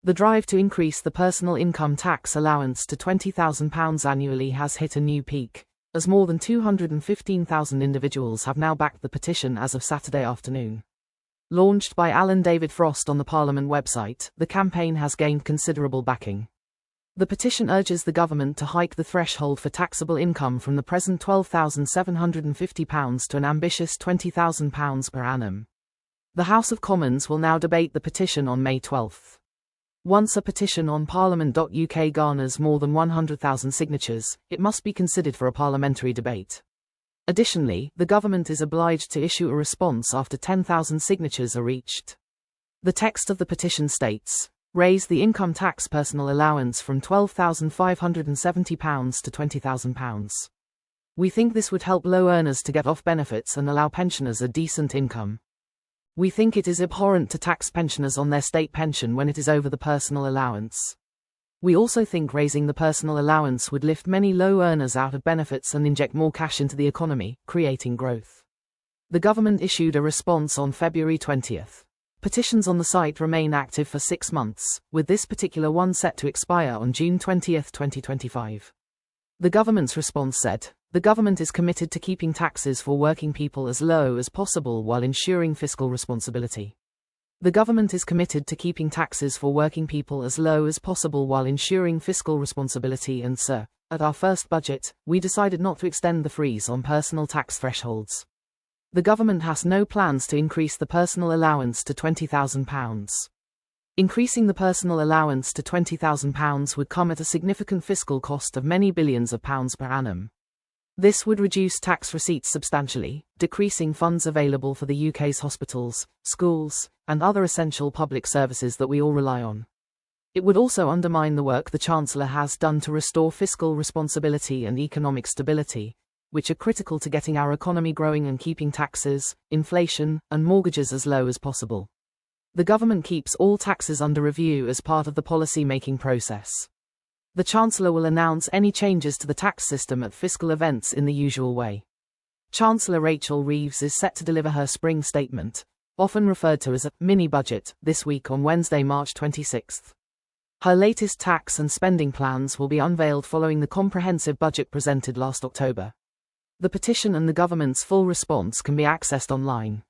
The drive to increase the personal income tax allowance to £20,000 annually has hit a new peak, as more than 215,000 individuals have now backed the petition as of Saturday afternoon. Launched by Alan David Frost on the Parliament website, the campaign has gained considerable backing. The petition urges the government to hike the threshold for taxable income from the present £12,750 to an ambitious £20,000 per annum. The House of Commons will now debate the petition on May 12. Once a petition on Parliament.uk garners more than 100,000 signatures, it must be considered for a parliamentary debate. Additionally, the government is obliged to issue a response after 10,000 signatures are reached. The text of the petition states, "Raise the income tax personal allowance from £12,570 to £20,000. We think this would help low earners to get off benefits and allow pensioners a decent income. We think it is abhorrent to tax pensioners on their state pension when it is over the personal allowance. We also think raising the personal allowance would lift many low earners out of benefits and inject more cash into the economy, creating growth." The government issued a response on February 20. Petitions on the site remain active for 6 months, with this particular one set to expire on June 20, 2025. The government's response said, "The government is committed to keeping taxes for working people as low as possible while ensuring fiscal responsibility. The government is committed to keeping taxes for working people as low as possible while ensuring fiscal responsibility and sir, at our first budget, we decided not to extend the freeze on personal tax thresholds. The government has no plans to increase the personal allowance to £20,000. Increasing the personal allowance to £20,000 would come at a significant fiscal cost of many billions of pounds per annum. This would reduce tax receipts substantially, decreasing funds available for the UK's hospitals, schools, and other essential public services that we all rely on. It would also undermine the work the Chancellor has done to restore fiscal responsibility and economic stability, which are critical to getting our economy growing and keeping taxes, inflation, and mortgages as low as possible. The government keeps all taxes under review as part of the policy-making process. The Chancellor will announce any changes to the tax system at fiscal events in the usual way. Chancellor Rachel Reeves is set to deliver her spring statement, often referred to as a mini-budget, this week on Wednesday, March 26. Her latest tax and spending plans will be unveiled following the comprehensive budget presented last October. The petition and the government's full response can be accessed online.